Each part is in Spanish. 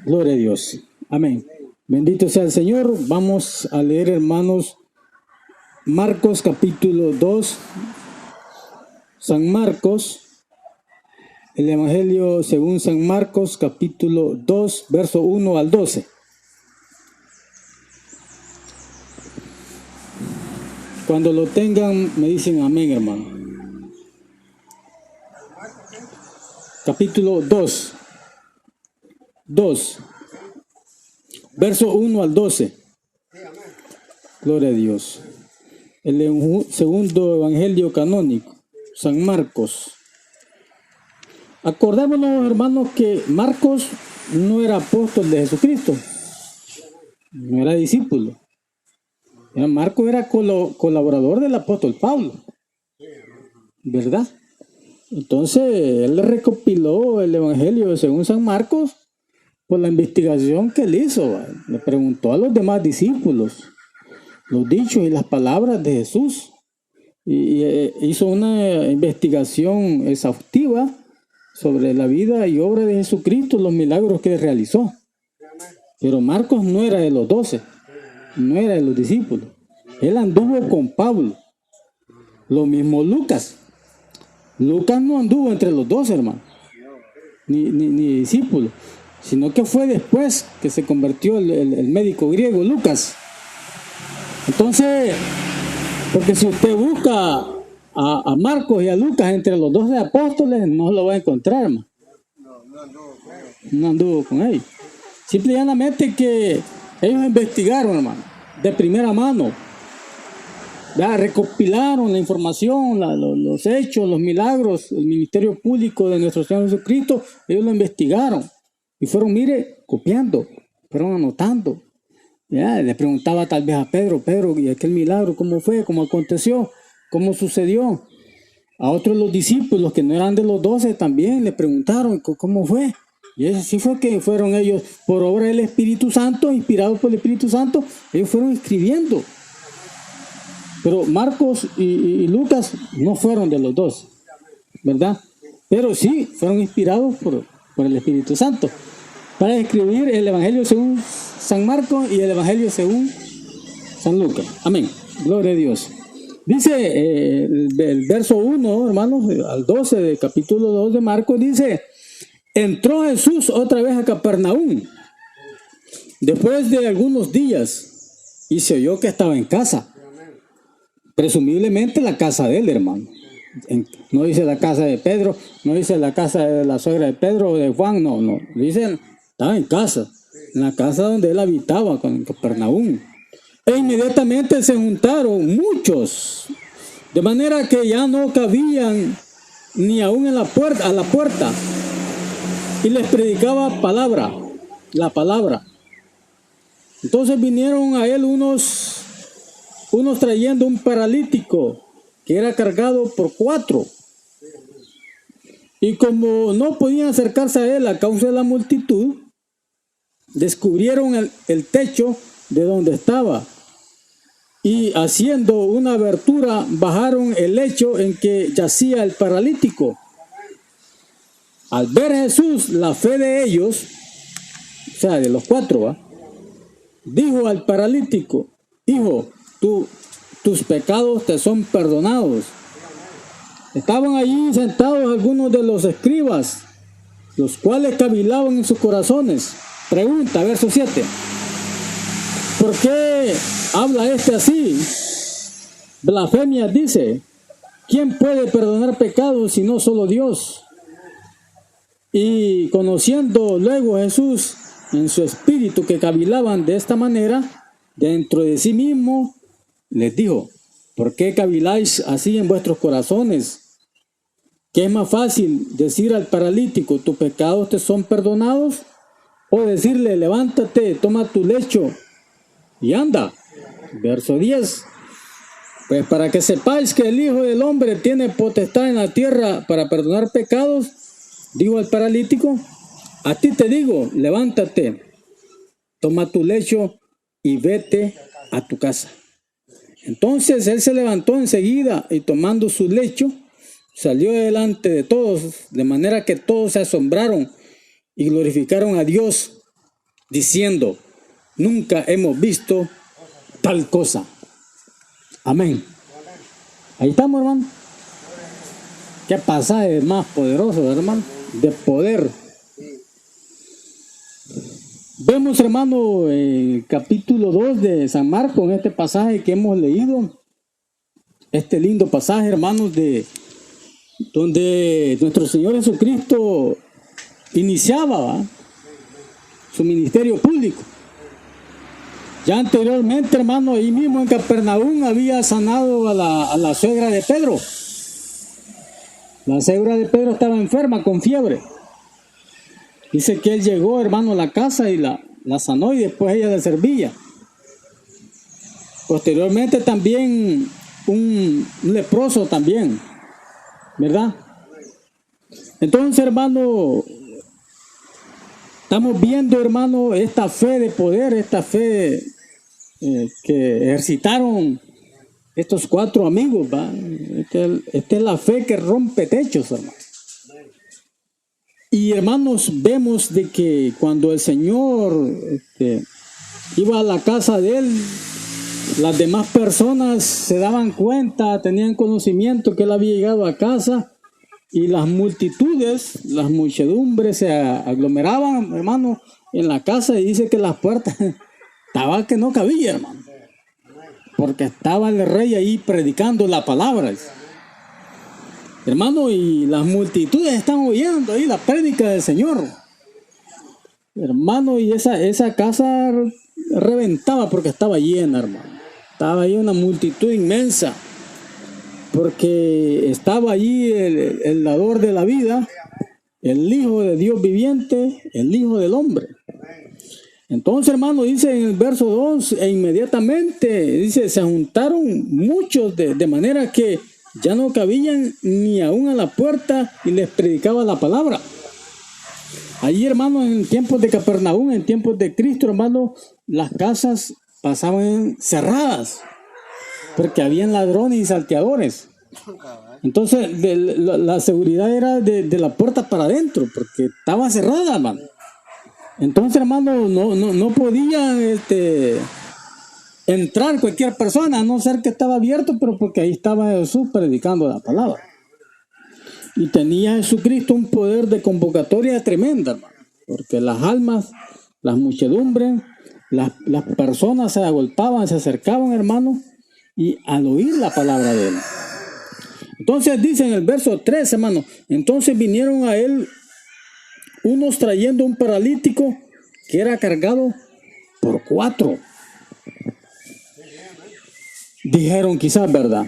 Gloria a Dios. Amén. Bendito sea el Señor. Vamos a leer, hermanos, Marcos capítulo 2. San Marcos, el Evangelio según San Marcos capítulo 2, verso 1 al 12. Cuando lo tengan, me dicen amén, hermano. Capítulo 2, verso 1 al 12. Gloria a Dios. El segundo evangelio canónico, San Marcos. Acordémonos, hermanos, que Marcos no era apóstol de Jesucristo, no era discípulo. Marcos era colaborador del apóstol Pablo, ¿verdad? Entonces, él recopiló el evangelio según San Marcos por la investigación que él hizo. Le preguntó a los demás discípulos los dichos y las palabras de Jesús. Y hizo una investigación exhaustiva sobre la vida y obra de Jesucristo, los milagros que él realizó. Pero Marcos no era de los 12, no era de los discípulos. Él anduvo con Pablo. Lo mismo Lucas. Lucas no anduvo entre los 12, hermano, ni discípulo, sino que fue después que se convirtió el médico griego Lucas. Entonces, porque si usted busca a Marcos y a Lucas entre los 12 apóstoles, no lo va a encontrar, hermano. No anduvo con ellos. Simple y llanamente que ellos investigaron, hermano, de primera mano. Ya recopilaron la información, los hechos, los milagros, el ministerio público de nuestro Señor Jesucristo. Ellos lo investigaron y fueron, copiando, fueron anotando. Ya, le preguntaba tal vez a Pedro, ¿y aquel milagro cómo fue? ¿Cómo aconteció? ¿Cómo sucedió? A otros los discípulos que no eran de los 12 también le preguntaron cómo fue. Y así fue que fueron ellos, por obra del Espíritu Santo, inspirados por el Espíritu Santo, ellos fueron escribiendo. Pero Marcos y Lucas no fueron de los 12, ¿verdad? Pero sí fueron inspirados por el Espíritu Santo para escribir el Evangelio según San Marcos y el Evangelio según San Lucas. Amén. Gloria a Dios. Dice el verso 1, hermanos, al 12 del capítulo 2 de Marcos, dice: entró Jesús otra vez a Capernaum después de algunos días y se oyó que estaba en casa. Presumiblemente la casa de él, hermano. No dice la casa de Pedro, no dice la casa de la suegra de Pedro o de Juan, no. Dice, estaba en casa, en la casa donde él habitaba, en Capernaum. E inmediatamente se juntaron muchos, de manera que ya no cabían ni aún a la puerta. Y les predicaba la palabra. Entonces vinieron a él unos trayendo un paralítico que era cargado por 4. Y como no podían acercarse a él a causa de la multitud, descubrieron el techo de donde estaba. Y haciendo una abertura, bajaron el lecho en que yacía el paralítico. Al ver Jesús la fe de ellos, o sea, de los 4, dijo al paralítico: hijo, tus pecados te son perdonados. Estaban allí sentados algunos de los escribas, los cuales cavilaban en sus corazones. Pregunta, verso 7. ¿Por qué habla así? Blasfemia dice. ¿Quién puede perdonar pecados si no solo Dios? Y conociendo luego Jesús en su espíritu que cavilaban de esta manera, dentro de sí mismo, les dijo: ¿por qué caviláis así en vuestros corazones? ¿Qué es más fácil, decir al paralítico, tus pecados te son perdonados? O decirle, levántate, toma tu lecho y anda. Verso 10. Pues para que sepáis que el Hijo del Hombre tiene potestad en la tierra para perdonar pecados, dijo al paralítico, a ti te digo, levántate, toma tu lecho y vete a tu casa. Entonces él se levantó enseguida y tomando su lecho, salió delante de todos, de manera que todos se asombraron y glorificaron a Dios diciendo, nunca hemos visto tal cosa. Amén. Ahí estamos, hermano. Qué pasaje más poderoso, hermano, de poder. Vemos, hermano, el capítulo 2 de San Marcos, en este pasaje que hemos leído, este lindo pasaje, hermanos, de donde nuestro Señor Jesucristo iniciaba, ¿va?, su ministerio público. Ya anteriormente, hermano, ahí mismo en Capernaum había sanado a la suegra de Pedro. La suegra de Pedro estaba enferma con fiebre. Dice que él llegó, hermano, a la casa y la sanó, y después ella le servía. Posteriormente también un leproso también, ¿verdad? Entonces, hermano, estamos viendo, hermano, esta fe de poder, esta fe que ejercitaron estos 4 amigos, ¿va? Esta es la fe que rompe techos, hermano. Y, hermanos, vemos de que cuando el Señor iba a la casa de él, las demás personas se daban cuenta, tenían conocimiento que él había llegado a casa, y las multitudes, las muchedumbres se aglomeraban, hermano, en la casa, y dice que las puertas estaba que no cabía, hermano, porque estaba el rey ahí predicando la palabra, hermano, y las multitudes están oyendo ahí la prédica del Señor, hermano, y esa casa reventaba porque estaba llena, hermano. Estaba ahí una multitud inmensa, porque estaba allí el dador de la vida, el Hijo de Dios viviente, el Hijo del hombre. Entonces, hermano, dice en el verso 2, e inmediatamente, dice, se juntaron muchos de manera que ya no cabían ni aún a la puerta, y les predicaba la palabra. Allí, hermano, en tiempos de Capernaum, en tiempos de Cristo, hermano, las casas pasaban cerradas, porque habían ladrones y salteadores. Entonces, la seguridad era de la puerta para adentro, porque estaba cerrada, hermano. Entonces, hermano, no podía entrar cualquier persona, a no ser que estaba abierto, pero porque ahí estaba Jesús predicando la palabra. Y tenía Jesucristo un poder de convocatoria tremenda, hermano, porque las almas, las muchedumbres, las personas se agolpaban, se acercaban, hermano, y al oír la palabra de él. Entonces dice en el verso 3, hermano, entonces vinieron a él unos trayendo un paralítico que era cargado por 4. Dijeron quizás, ¿verdad?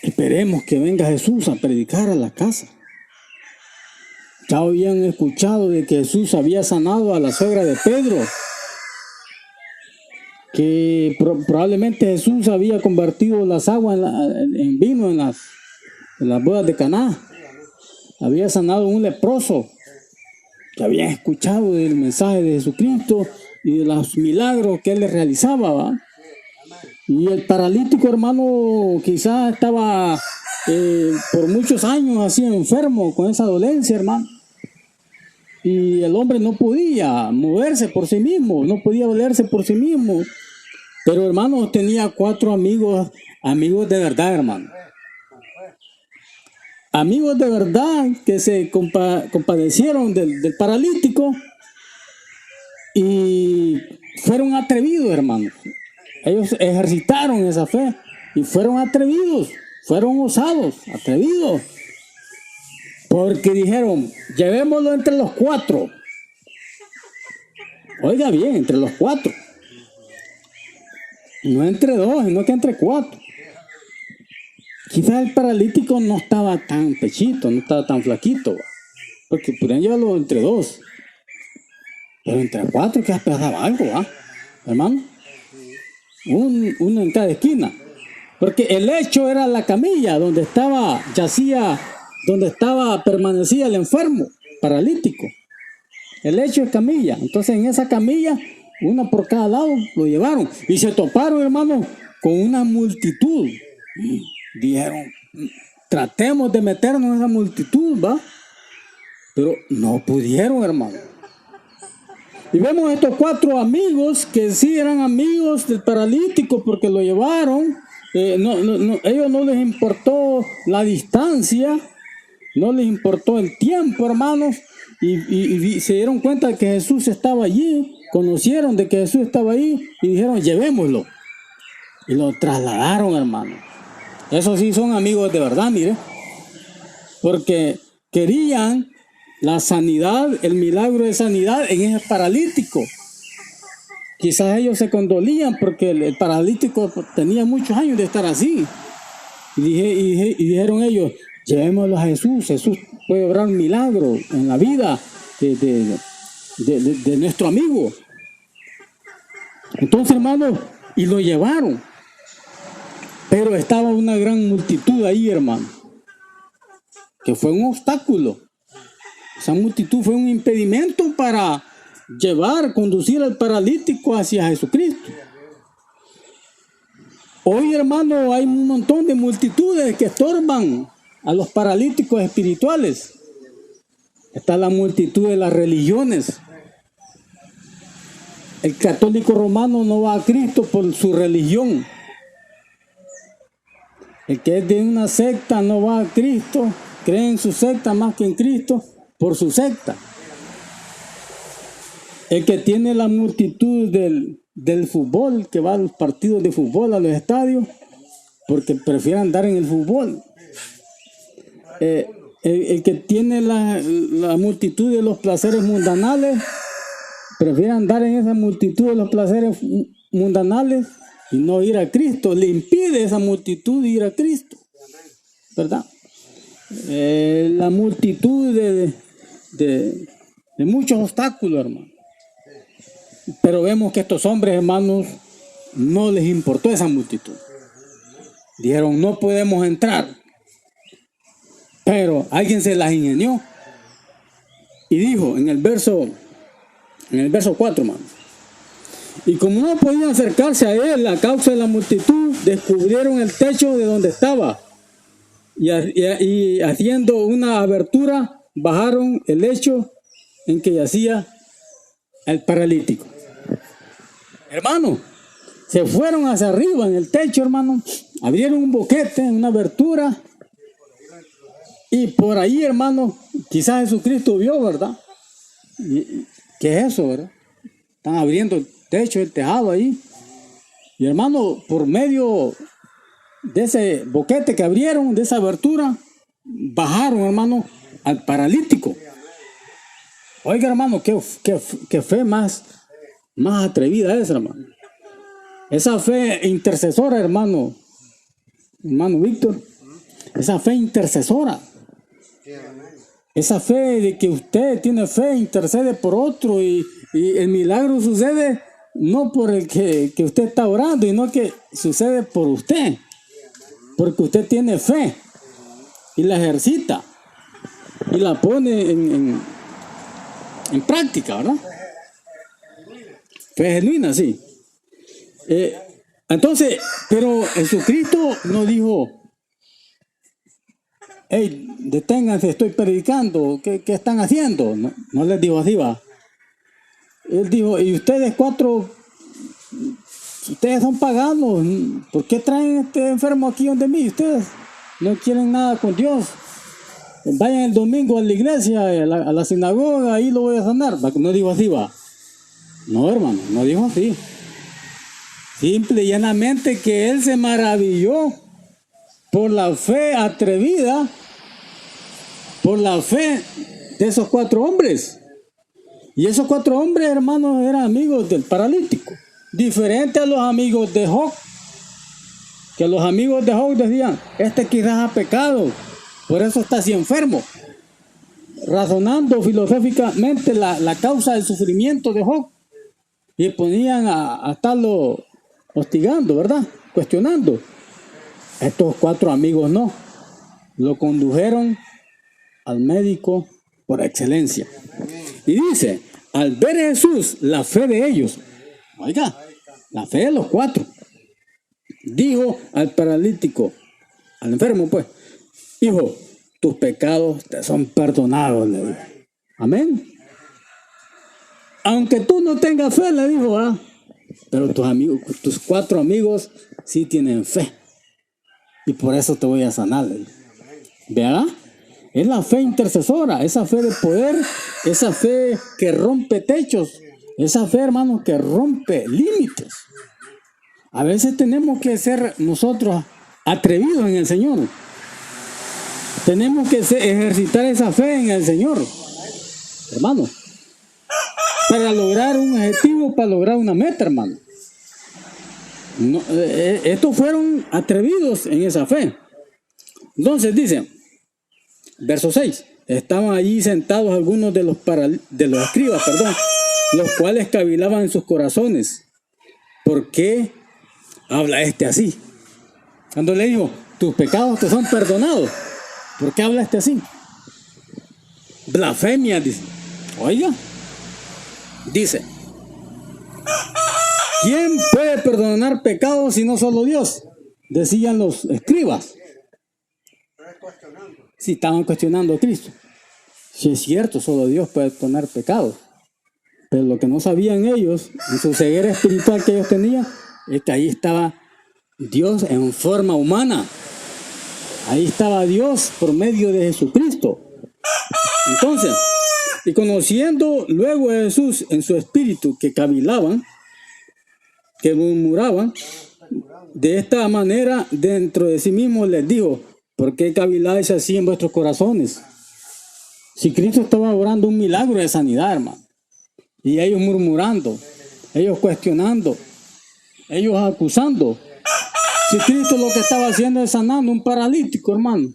Esperemos que venga Jesús a predicar a la casa. Ya habían escuchado de que Jesús había sanado a la suegra de Pedro, que probablemente Jesús había convertido las aguas en vino en las bodas de Caná. Había sanado a un leproso, que habían escuchado del mensaje de Jesucristo y de los milagros que él les realizaba, ¿va? Y el paralítico, hermano, quizás estaba por muchos años así enfermo con esa dolencia, hermano. Y el hombre no podía moverse por sí mismo, no podía valerse por sí mismo. Pero, hermano, tenía 4 amigos de verdad, hermano. Amigos de verdad que se compadecieron del paralítico y fueron atrevidos, hermano. Ellos ejercitaron esa fe y fueron atrevidos, fueron osados, atrevidos. Porque dijeron, llevémoslo entre los 4. Oiga bien, entre los 4. No entre 2, sino que entre 4. Quizás el paralítico no estaba tan pechito, no estaba tan flaquito, porque podrían llevarlo entre 2. Pero entre 4 quizás pesaba algo, ¿va? Hermano. Uno en cada esquina. Porque el lecho era la camilla donde permanecía el enfermo, paralítico. El lecho es camilla. Entonces en esa camilla, una por cada lado, lo llevaron. Y se toparon, hermano, con una multitud. Dijeron, tratemos de meternos en esa multitud, ¿va? Pero no pudieron, hermano. Y vemos estos 4 amigos que sí eran amigos del paralítico porque lo llevaron. Ellos no les importó la distancia, no les importó el tiempo, hermanos, y se dieron cuenta de que Jesús estaba allí, conocieron de que Jesús estaba ahí y dijeron, llevémoslo. Y lo trasladaron, hermano. Esos sí son amigos de verdad, mire, porque querían la sanidad, el milagro de sanidad en ese paralítico. Quizás ellos se condolían porque el paralítico tenía muchos años de estar así. Y dijeron ellos, llevémoslo a Jesús. Jesús puede obrar un milagro en la vida de nuestro amigo. Entonces, hermano, y lo llevaron. Pero estaba una gran multitud ahí, hermano, que fue un obstáculo. Esa multitud fue un impedimento para conducir al paralítico hacia Jesucristo. Hoy, hermano, hay un montón de multitudes que estorban a los paralíticos espirituales. Está la multitud de las religiones. El católico romano no va a Cristo por su religión. El que es de una secta no va a Cristo, cree en su secta más que en Cristo por su secta. El que tiene la multitud del fútbol, que va a los partidos de fútbol, a los estadios, porque prefiere andar en el fútbol. El que tiene la multitud de los placeres mundanales, prefiere andar en esa multitud de los placeres mundanales y no ir a Cristo. Le impide esa multitud ir a Cristo, ¿verdad? La multitud de muchos obstáculos, hermano. Pero vemos que estos hombres, hermanos, no les importó esa multitud. Dijeron, no podemos entrar. Pero alguien se las ingenió y dijo en el verso 4, hermano. Y como no podían acercarse a él a causa de la multitud, descubrieron el techo de donde estaba y haciendo una abertura, bajaron el lecho en que yacía el paralítico. Hermano, se fueron hacia arriba en el techo, hermano, abrieron un boquete, una abertura, y por ahí, hermano, quizás Jesucristo vio, ¿verdad? ¿Qué es eso, verdad? Están abriendo el techo, el tejado ahí. Y hermano, por medio de ese boquete que abrieron, de esa abertura, bajaron, hermano, al paralítico. Oiga, hermano, qué fe más atrevida es, hermano. Esa fe intercesora, hermano Víctor. Esa fe intercesora. Esa fe de que usted tiene fe, intercede por otro y el milagro sucede no por el que usted está orando, sino que sucede por usted. Porque usted tiene fe y la ejercita y la pone en práctica, ¿verdad? Fe genuina, sí. Entonces, pero Jesucristo no dijo, hey, deténganse, estoy predicando, ¿qué están haciendo? No les dijo así, va. Él dijo, y ustedes 4, ustedes son paganos, ¿por qué traen este enfermo aquí donde mí? Ustedes no quieren nada con Dios. Vayan el domingo a la iglesia, a la sinagoga, ahí lo voy a sanar. No dijo así, va. No, hermano, no dijo así. Simple y llanamente que él se maravilló por la fe atrevida, por la fe de esos 4 hombres. Y esos 4 hombres, hermanos, eran amigos del paralítico. Diferente a los amigos de Job, que los amigos de Job decían, este quizás ha pecado, por eso está así enfermo. Razonando filosóficamente la causa del sufrimiento de Job. Y ponían a estarlo hostigando, ¿verdad? Cuestionando. Estos 4 amigos no. Lo condujeron al médico por excelencia. Y dice, al ver a Jesús la fe de ellos, oiga, la fe de los 4, dijo al paralítico, al enfermo pues, hijo, tus pecados te son perdonados, le dijo. Amén. aunque tú no tengas fe, le dijo, pero tus amigos, tus 4 amigos sí tienen fe. Y por eso te voy a sanar. ¿Verdad? Es la fe intercesora, esa fe de poder, esa fe que rompe techos, esa fe, hermanos, que rompe límites. A veces tenemos que ser nosotros atrevidos en el Señor. Tenemos que ejercitar esa fe en el Señor, hermano, para lograr un objetivo, para lograr una meta, hermano. No, estos fueron atrevidos en esa fe. Entonces dice, verso 6, estaban allí sentados algunos de los escribas, los cuales cavilaban en sus corazones. ¿Por qué habla este así? Cuando le dijo, tus pecados te son perdonados, ¿por qué habla este así? Blasfemia, dice. Oiga, dice, ¿quién puede perdonar pecados si no solo Dios? Decían los escribas. Si estaban cuestionando a Cristo. Si es cierto, solo Dios puede perdonar pecados. Pero lo que no sabían ellos, en su ceguera espiritual que ellos tenían, es que ahí estaba Dios en forma humana. Ahí estaba Dios por medio de Jesucristo. Entonces, y conociendo luego a Jesús en su espíritu que cavilaban, que murmuraban, de esta manera dentro de sí mismo les dijo, ¿por qué caviláis así en vuestros corazones? Si Cristo estaba obrando un milagro de sanidad, hermano, y ellos murmurando, ellos cuestionando, ellos acusando. Si Cristo lo que estaba haciendo es sanando un paralítico, hermano,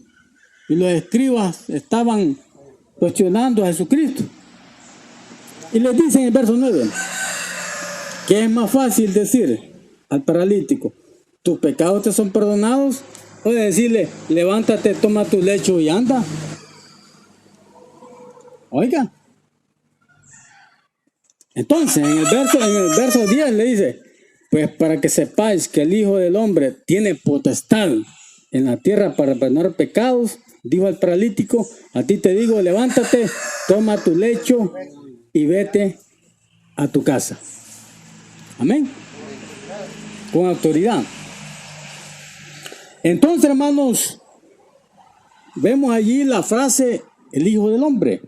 y los escribas estaban cuestionando a Jesucristo. Y les dice en el verso 9, que es más fácil decir al paralítico, tus pecados te son perdonados, o de decirle, levántate, toma tu lecho y anda. Oiga. Entonces, en el verso 10 le dice, pues para que sepáis que el Hijo del Hombre tiene potestad en la tierra para perdonar pecados, dijo al paralítico, a ti te digo, levántate, toma tu lecho y vete a tu casa. Amén. Con autoridad. Entonces, hermanos, vemos allí la frase, el Hijo del Hombre.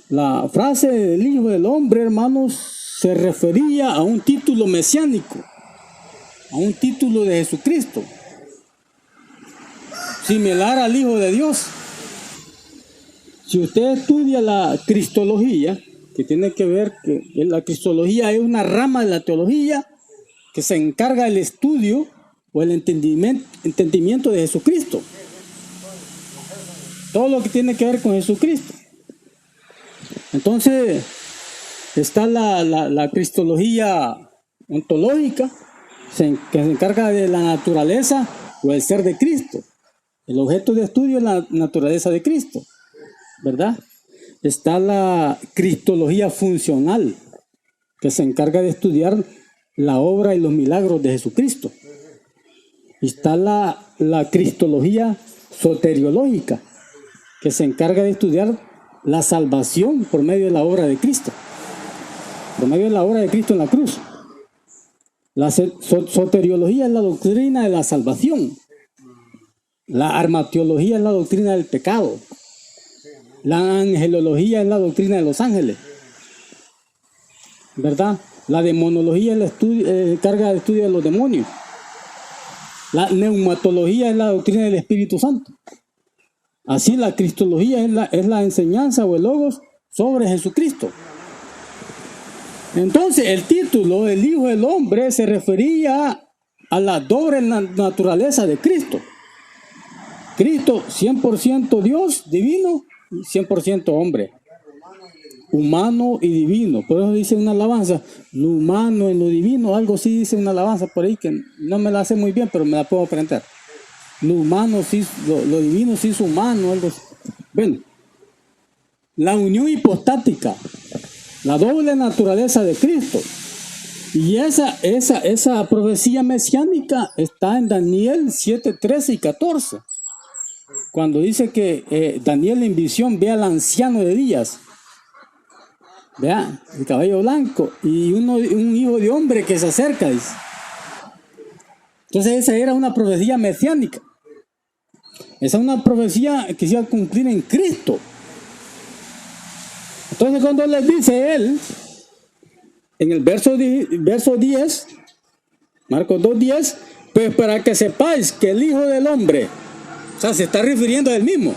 La frase del Hijo del Hombre, hermanos, se refería a un título mesiánico, a un título de Jesucristo, similar al Hijo de Dios. Si usted estudia la cristología, que tiene que ver que la cristología es una rama de la teología que se encarga del estudio o el entendimiento de Jesucristo. Todo lo que tiene que ver con Jesucristo. Entonces, está la cristología ontológica, que se encarga de la naturaleza o el ser de Cristo. El objeto de estudio es la naturaleza de Cristo, ¿verdad? Está la cristología funcional, que se encarga de estudiar la obra y los milagros de Jesucristo. Está la cristología soteriológica, que se encarga de estudiar la salvación por medio de la obra de Cristo, por medio de la obra de Cristo en la cruz. La soteriología es la doctrina de la salvación. La armatiología es la doctrina del pecado. La angelología es la doctrina de los ángeles, ¿verdad? La demonología es la carga de estudio de los demonios. La neumatología es la doctrina del Espíritu Santo. Así la cristología es la enseñanza o el logos sobre Jesucristo. Entonces el título, el Hijo del Hombre, se refería a la doble naturaleza de Cristo. Cristo 100% Dios, divino, 100% hombre, humano y divino. Por eso dice una alabanza, lo humano en lo divino, algo sí dice una alabanza por ahí que no me la sé muy bien, pero me la puedo aprender. Lo humano sí, lo divino sí es humano, algo así. Bueno, la unión hipostática, la doble naturaleza de Cristo. Y esa profecía mesiánica está en Daniel 7, 13 y 14. Cuando dice que Daniel en visión ve al anciano de días. Vea, el caballo blanco y un hijo de hombre que se acerca, dice. Entonces esa era una profecía mesiánica. Esa es una profecía que se iba a cumplir en Cristo. Entonces cuando les dice él, en el verso 10, Marcos 2:10, pues para que sepáis que el Hijo del Hombre, o sea, se está refiriendo a él mismo.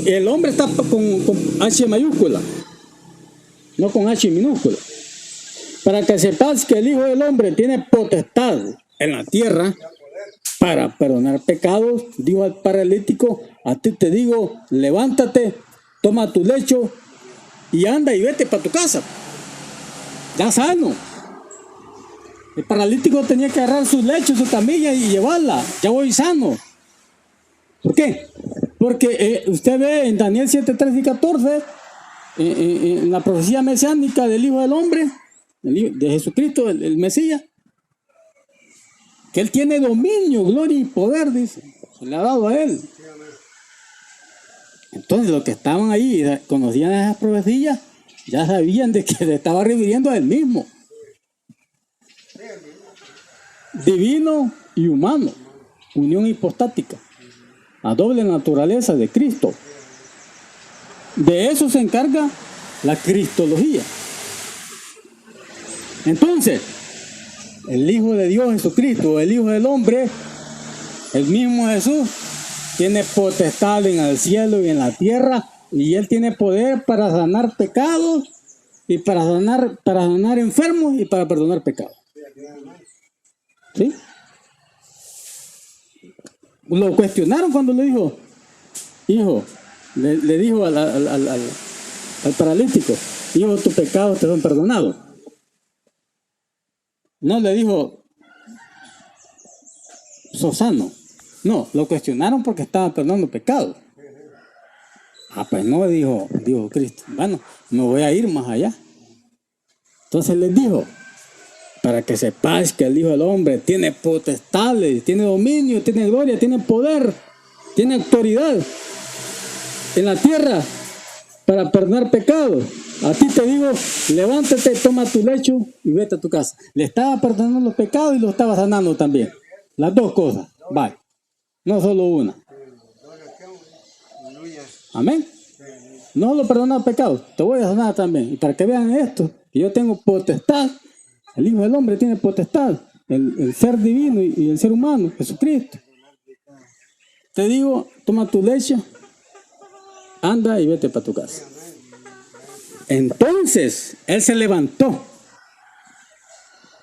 El hombre está con H mayúscula, no con H minúscula. Para que sepas que el Hijo del Hombre tiene potestad en la tierra para perdonar pecados, dijo al paralítico, a ti te digo, levántate, toma tu lecho y anda y vete para tu casa. Ya sano. El paralítico tenía que agarrar su lecho, su camilla y llevarla. Ya voy sano. ¿Por qué? Porque usted ve en Daniel 7, 13 y 14, en la profecía mesiánica del Hijo del Hombre, de Jesucristo, el Mesías, que él tiene dominio, gloria y poder, dice, se le ha dado a él. Entonces los que estaban ahí conocían esas profecías, ya sabían de que se estaba refiriendo a él mismo. Divino y humano, unión hipostática, a doble naturaleza de Cristo. De eso se encarga la cristología. Entonces, el Hijo de Dios Jesucristo, el Hijo del Hombre, el mismo Jesús, tiene potestad en el cielo y en la tierra, y él tiene poder para sanar pecados y para sanar enfermos y para perdonar pecados. ¿Sí? Lo cuestionaron cuando le dijo, hijo, le dijo al paralítico, hijo, tus pecados te son perdonados. No le dijo, sos sano. No, lo cuestionaron porque estaba perdonando pecados. Pues no, dijo Cristo, bueno, me voy a ir más allá. Entonces les dijo, para que sepáis que el Hijo del Hombre tiene potestades, tiene dominio, tiene gloria, tiene poder, tiene autoridad en la tierra para perdonar pecados. A ti te digo, levántate, toma tu lecho y vete a tu casa. Le estaba perdonando los pecados y lo estaba sanando también. Las dos cosas, bye. No solo una. Amén. No solo perdonar pecados, te voy a sanar también. Y para que vean esto, que yo tengo potestad. El Hijo del Hombre tiene potestad, el ser divino y el ser humano, Jesucristo. Te digo, toma tu leche, anda y vete para tu casa. Entonces, él se levantó.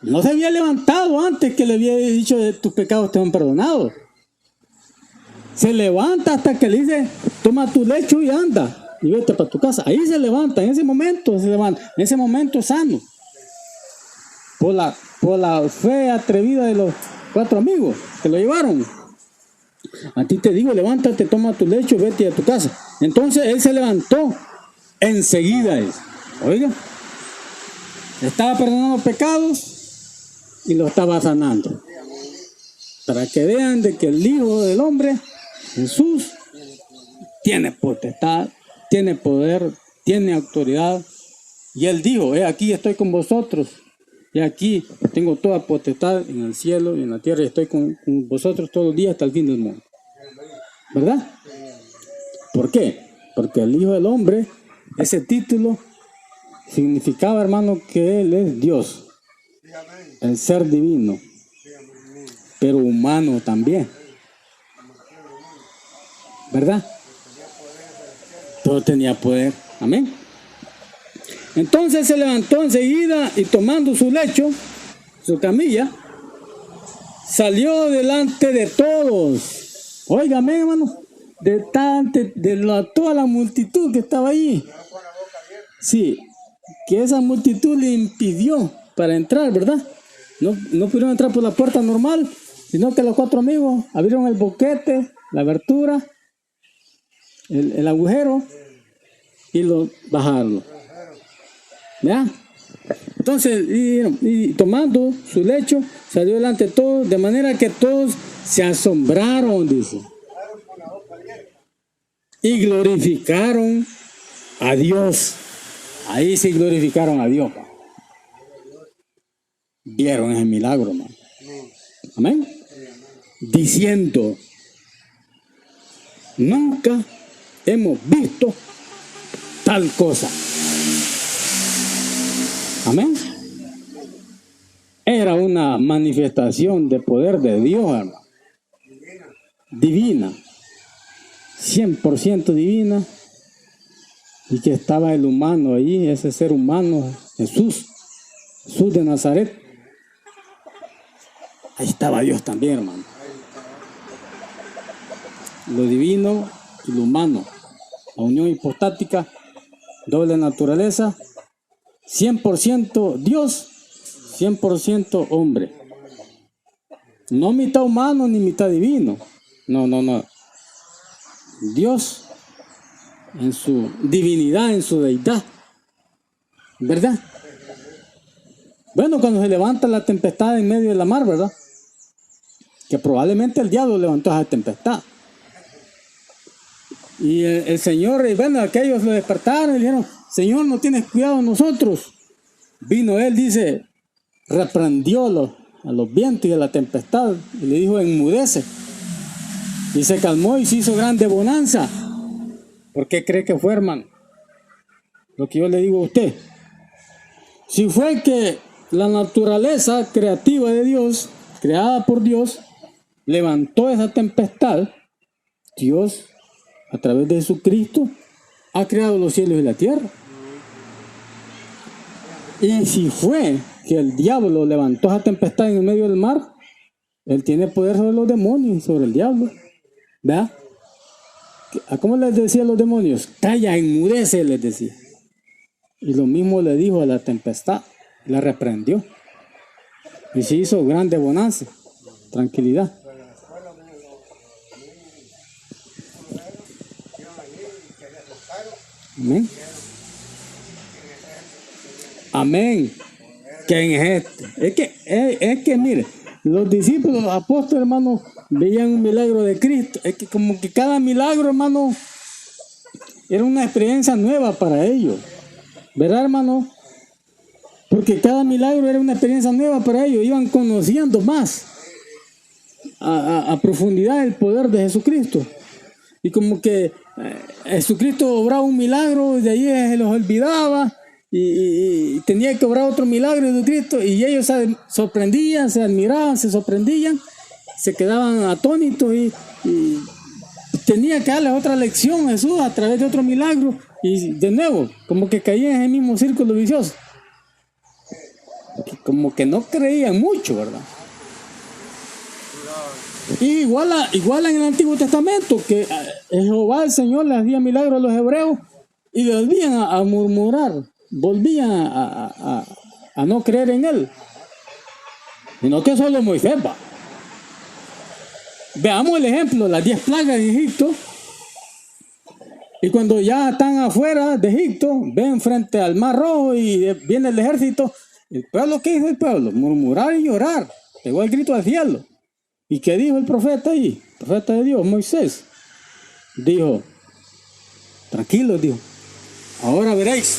No se había levantado antes que le había dicho de tus pecados te han perdonado. Se levanta hasta que le dice, toma tu lecho y anda y vete para tu casa. Ahí se levanta, en ese momento se levanta, en ese momento sano. Por la fe atrevida de los 4 amigos que lo llevaron. A ti te digo, levántate, toma tu lecho y vete a tu casa. Entonces él se levantó enseguida. Oiga, estaba perdonando pecados y lo estaba sanando. Para que vean de que el Hijo del Hombre, Jesús, tiene potestad, tiene poder, tiene autoridad. Y él dijo, aquí estoy con vosotros. Y aquí tengo toda potestad en el cielo y en la tierra y estoy con vosotros todos los días hasta el fin del mundo. ¿Verdad? ¿Por qué? Porque el Hijo del Hombre, ese título significaba, hermano, que Él es Dios, el ser divino, pero humano también. ¿Verdad? Todo tenía poder. Amén. Entonces se levantó enseguida y tomando su lecho, su camilla, salió delante de todos. Óigame, hermano, de toda la multitud que estaba allí. Sí, que esa multitud le impidió para entrar, ¿verdad? No pudieron entrar por la puerta normal, sino que los 4 amigos abrieron el boquete, la abertura, el agujero y lo bajaron. ¿Ya? Entonces, y tomando su lecho, salió delante de todos, de manera que todos se asombraron, dice, y glorificaron a Dios. Ahí sí glorificaron a Dios. Vieron ese milagro, man. Amén. Diciendo, nunca hemos visto tal cosa. Amén. Era una manifestación de poder de Dios, hermano. Divina. 100% divina. Y que estaba el humano ahí, ese ser humano, Jesús de Nazaret. Ahí estaba Dios también, hermano. Lo divino y lo humano. La unión hipostática, doble naturaleza. 100% Dios, 100% hombre. No mitad humano ni mitad divino. No. Dios en su divinidad, en su deidad. ¿Verdad? Bueno, cuando se levanta la tempestad en medio de la mar, ¿verdad? Que probablemente el diablo levantó esa tempestad. Y el Señor, y bueno, aquellos lo despertaron y dijeron, Señor, no tienes cuidado de nosotros. Vino él, dice, reprendió a los vientos y a la tempestad y le dijo, enmudece. Y se calmó y se hizo grande bonanza. ¿Por qué cree que fue, hermano? Lo que yo le digo a usted. Si fue que la naturaleza creativa de Dios, creada por Dios, levantó esa tempestad, Dios, a través de Jesucristo, ha creado los cielos y la tierra. Y si fue que el diablo levantó esa tempestad en el medio del mar, él tiene poder sobre los demonios y sobre el diablo. ¿Verdad? ¿Cómo les decía a los demonios? Calla, enmudece, les decía. Y lo mismo le dijo a la tempestad, la reprendió. Y se hizo grande bonanza, tranquilidad. Amén. Amén. ¿Quién es este? Es que mire, los discípulos, los apóstoles, hermano, veían un milagro de Cristo. Es que como que cada milagro, hermano, era una experiencia nueva para ellos. ¿Verdad, hermano? Porque cada milagro era una experiencia nueva para ellos. Iban conociendo más a profundidad el poder de Jesucristo. Y como que Jesucristo obraba un milagro y de ahí se los olvidaba. Y tenía que obrar otro milagro de Cristo. Y ellos se sorprendían, se admiraban, se sorprendían. Se quedaban atónitos y tenía que darles otra lección a Jesús a través de otro milagro. Y de nuevo, como que caían en el mismo círculo vicioso. Como que no creían mucho, ¿verdad? Y igual en el Antiguo Testamento, que Jehová, el Señor, le hacía milagros a los hebreos y le volvían a murmurar, volvían a no creer en él. Sino que solo Moisés va. Veamos el ejemplo, las 10 plagas de Egipto. Y cuando ya están afuera de Egipto, ven frente al Mar Rojo y viene el ejército. ¿El pueblo qué hizo el pueblo? Murmurar y llorar. Llegó el grito al cielo. ¿Y qué dijo el profeta ahí? El profeta de Dios, Moisés. Dijo, tranquilos, dijo. Ahora veréis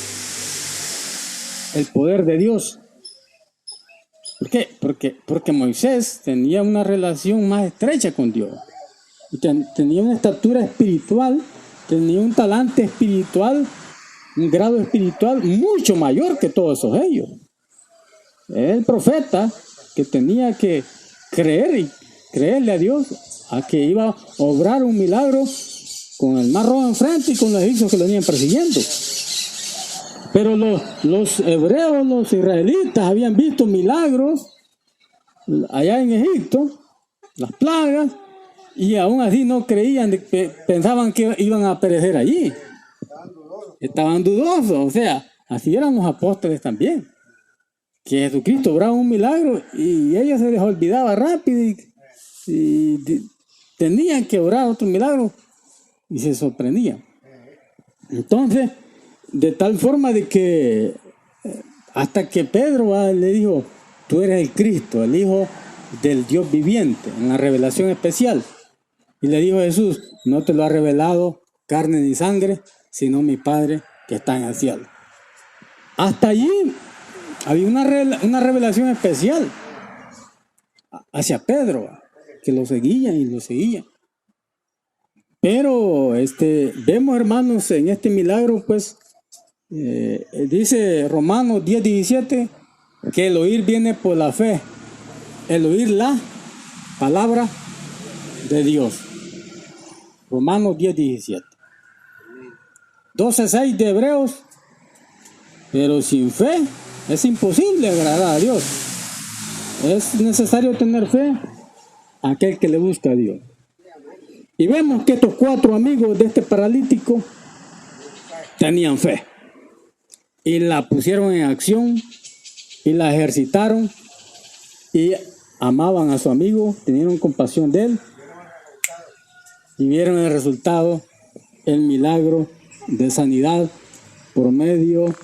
el poder de Dios. ¿Por qué? Porque Moisés tenía una relación más estrecha con Dios. Y tenía una estatura espiritual, tenía un talante espiritual, un grado espiritual mucho mayor que todos esos ellos. El profeta que tenía que creerle a Dios a que iba a obrar un milagro con el Mar Rojo enfrente y con los egipcios que lo venían persiguiendo. Pero los hebreos, los israelitas habían visto milagros allá en Egipto, las plagas, y aún así no creían, pensaban que iban a perecer allí. Estaban dudosos, o sea, así eran los apóstoles también. Que Jesucristo obraba un milagro y ellos se les olvidaba rápido y tenían que orar otro milagro y se sorprendían. Entonces, de tal forma de que hasta que Pedro le dijo, tú eres el Cristo, el Hijo del Dios viviente, en la revelación especial. Y le dijo a Jesús, no te lo ha revelado carne ni sangre, sino mi Padre que está en el cielo. Hasta allí había una revelación especial hacia Pedro, que lo seguían y lo seguían. Pero vemos, hermanos, en este milagro, pues, dice Romanos 10:17, que el oír viene por la fe, el oír la palabra de Dios. Romanos 10:17. 12:6 de Hebreos, pero sin fe es imposible agradar a Dios. Es necesario tener fe a aquel que le busca a Dios. Y vemos que estos 4 amigos de este paralítico tenían fe. Y la pusieron en acción y la ejercitaron y amaban a su amigo, tenían compasión de él y vieron el resultado, el milagro de sanidad por medio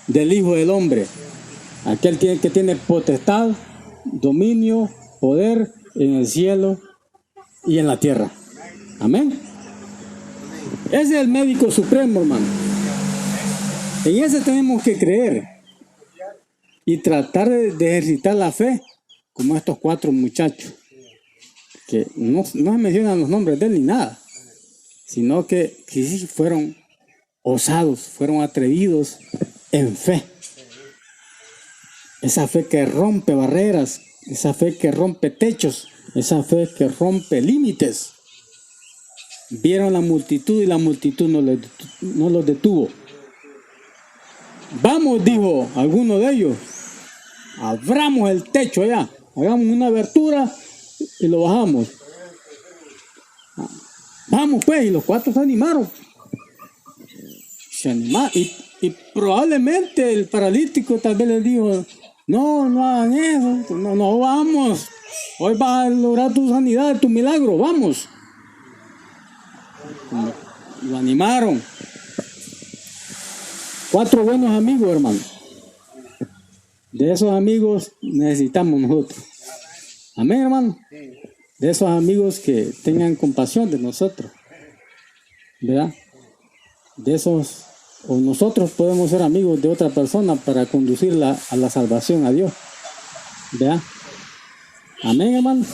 del Hijo del Hombre, aquel que tiene potestad, dominio, poder en el cielo y en la tierra. Amén. Ese es el médico supremo, hermano. En ese tenemos que creer y tratar de ejercitar la fe, como estos 4 muchachos, que no se mencionan los nombres de él ni nada, sino que sí fueron osados, fueron atrevidos en fe. Esa fe que rompe barreras, esa fe que rompe techos, esa fe que rompe límites. Vieron la multitud y la multitud no los detuvo. Vamos, dijo alguno de ellos, abramos el techo allá, hagamos una abertura y lo bajamos. Vamos pues, y los 4 se animaron. Se animaron y probablemente el paralítico tal vez les dijo, no hagan eso, no vamos, hoy vas a lograr tu sanidad, tu milagro, vamos. Lo animaron. 4 buenos amigos, hermano. De esos amigos necesitamos nosotros. Amén, hermano. De esos amigos que tengan compasión de nosotros, ¿verdad? De esos, o nosotros podemos ser amigos de otra persona para conducirla a la salvación, a Dios, ¿verdad? Amén, hermano.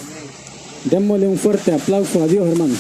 Démosle un fuerte aplauso a Dios, hermano.